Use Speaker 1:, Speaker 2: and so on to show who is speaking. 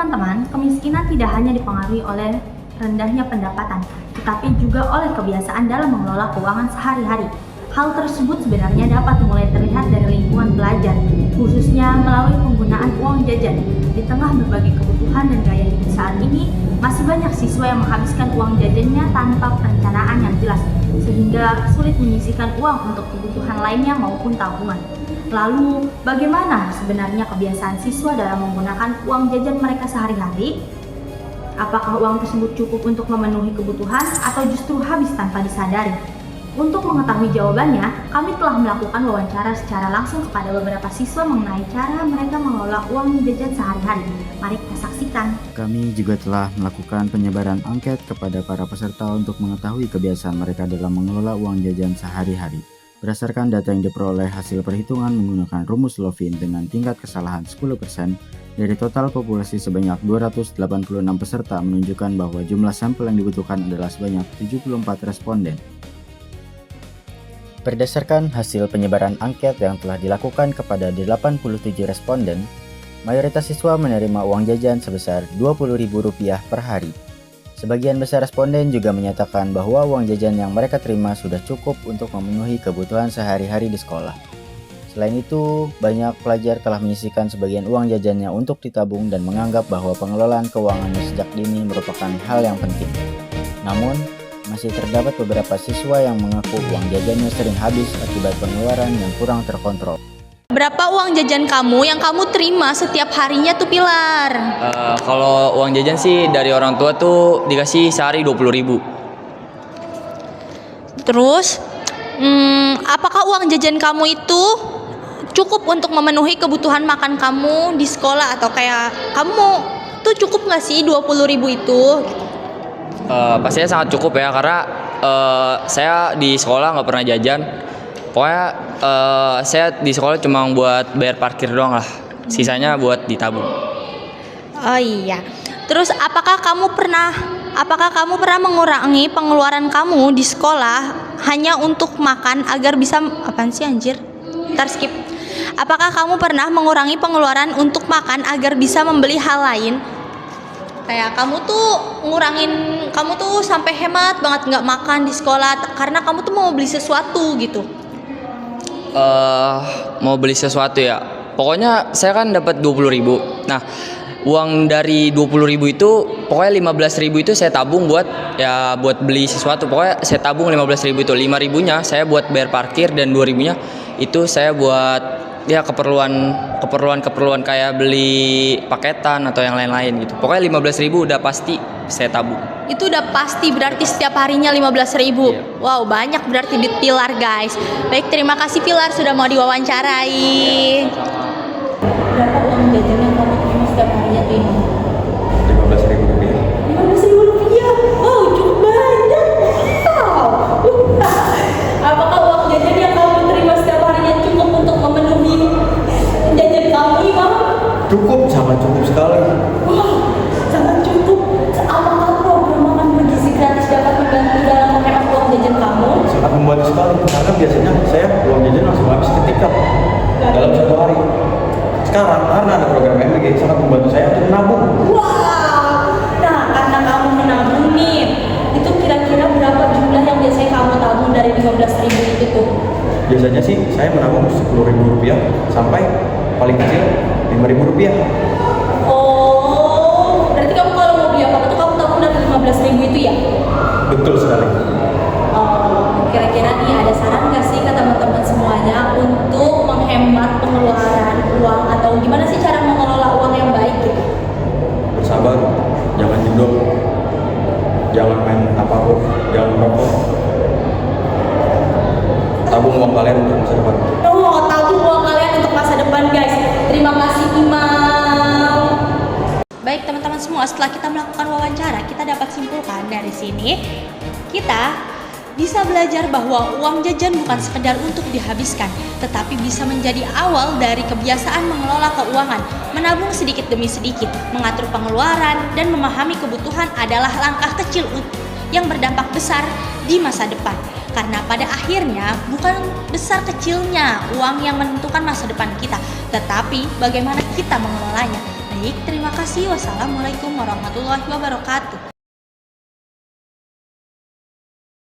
Speaker 1: teman-teman, kemiskinan tidak hanya dipengaruhi oleh rendahnya pendapatan, tetapi juga oleh kebiasaan dalam mengelola keuangan sehari-hari. Hal tersebut sebenarnya dapat mulai terlihat dari lingkungan belajar, khususnya melalui penggunaan uang jajan. Di tengah berbagai kebutuhan dan gaya hidup saat ini, masih banyak siswa yang menghabiskan uang jajannya tanpa perencanaan yang jelas, sehingga sulit menyisihkan uang untuk kebutuhan lainnya maupun tabungan. Lalu, bagaimana sebenarnya kebiasaan siswa dalam menggunakan uang jajan mereka sehari-hari? Apakah uang tersebut cukup untuk memenuhi kebutuhan atau justru habis tanpa disadari? Untuk mengetahui jawabannya, kami telah melakukan wawancara secara langsung kepada beberapa siswa mengenai cara mereka mengelola uang jajan sehari-hari. Mari kita saksikan.
Speaker 2: Kami juga telah melakukan penyebaran angket kepada para peserta untuk mengetahui kebiasaan mereka dalam mengelola uang jajan sehari-hari. Berdasarkan data yang diperoleh hasil perhitungan menggunakan rumus Lovin dengan tingkat kesalahan 10%, dari total populasi sebanyak 286 peserta menunjukkan bahwa jumlah sampel yang dibutuhkan adalah sebanyak 74 responden. Berdasarkan hasil penyebaran angket yang telah dilakukan kepada 87 responden, mayoritas siswa menerima uang jajan sebesar Rp20.000 per hari. Sebagian besar responden juga menyatakan bahwa uang jajan yang mereka terima sudah cukup untuk memenuhi kebutuhan sehari-hari di sekolah. Selain itu, banyak pelajar telah menyisihkan sebagian uang jajannya untuk ditabung dan menganggap bahwa pengelolaan keuangannya sejak dini merupakan hal yang penting. Namun, masih terdapat beberapa siswa yang mengaku uang jajannya sering habis akibat pengeluaran yang kurang terkontrol.
Speaker 3: Berapa uang jajan kamu yang kamu terima setiap harinya tuh, Pilar?
Speaker 4: Kalau uang jajan sih dari orang tua tuh dikasih sehari 20.000.
Speaker 3: Terus, apakah uang jajan kamu itu cukup untuk memenuhi kebutuhan makan kamu di sekolah? Atau kayak kamu tuh cukup nggak sih 20.000 itu?
Speaker 4: Pastinya sangat cukup ya, karena saya di sekolah nggak pernah jajan. Pokoknya saya di sekolah cuma buat bayar parkir doang lah, sisanya buat ditabung.
Speaker 3: Oh iya. Terus apakah kamu pernah mengurangi pengeluaran kamu di sekolah hanya untuk makan agar bisa skip. Apakah kamu pernah mengurangi pengeluaran untuk makan agar bisa membeli hal lain? Kayak kamu tuh sampai hemat banget nggak makan di sekolah karena kamu tuh mau beli sesuatu gitu.
Speaker 4: Mau beli sesuatu ya. Pokoknya saya kan dapat 20.000. Nah, uang dari 20.000 itu pokoknya 15.000 itu saya tabung buat beli sesuatu. Pokoknya saya tabung 15.000 itu. 5.000-nya saya buat bayar parkir dan 2.000-nya itu saya buat keperluan kayak beli paketan atau yang lain-lain gitu. Pokoknya 15.000 udah pasti saya tabung.
Speaker 3: Itu udah pasti, berarti setiap harinya 15.000.
Speaker 4: Iya.
Speaker 3: Wow, banyak berarti duit Pilar, guys. Baik, terima kasih Pilar sudah mau diwawancarai.
Speaker 1: Berapa uang jajan yang kamu terima setiap harinya tuh ini?
Speaker 5: Rp15.000.
Speaker 1: Rp15.000? Wow, cukup banyak. Wow. Apakah uang jajan yang kamu terima setiap harinya cukup untuk memenuhi jajan kamu, Imam?
Speaker 5: Cukup, sangat cukup sekali.
Speaker 1: Wow, sangat cukup. Apakah program makan bergizi gratis dapat membantu dalam menghemat uang jajan kamu?
Speaker 5: Sangat membantu sekali, karena biasanya saya uang jajan langsung habis seketika dalam satu hari. Sekarang karena ada program MBG sangat membantu saya untuk menabung.
Speaker 1: Wow. Nah, karena kamu menabung nih, itu kira-kira berapa jumlah yang biasanya kamu tabung dari 15.000 itu tuh?
Speaker 5: Biasanya sih saya menabung Rp10.000 sampai paling kecil Rp5.000.
Speaker 1: Oh, berarti kamu kalau mau beli apa-apa tuh kamu tabung dari 15.000 itu ya?
Speaker 5: Betul sekali.
Speaker 1: Kira-kira nih ada saran nggak sih ke teman-teman semuanya untuk menghemat pengeluaran uang atau gimana sih cara mengelola uang yang baik gitu?
Speaker 5: Bersabar, jangan judul, jangan main apapun, jangan merokok. Tabung uang kalian untuk masa depan.
Speaker 1: Oh, tabung uang kalian untuk masa depan, guys. Terima kasih, Imam.
Speaker 3: Baik teman-teman semua, setelah kita melakukan wawancara, kita dapat simpulkan dari sini kita bisa belajar bahwa uang jajan bukan sekedar untuk dihabiskan, tetapi bisa menjadi awal dari kebiasaan mengelola keuangan. Menabung sedikit demi sedikit, mengatur pengeluaran, dan memahami kebutuhan adalah langkah kecil yang berdampak besar di masa depan. Karena pada akhirnya bukan besar kecilnya uang yang menentukan masa depan kita, tetapi bagaimana kita mengelolanya. Baik, terima kasih. Wassalamualaikum warahmatullahi wabarakatuh.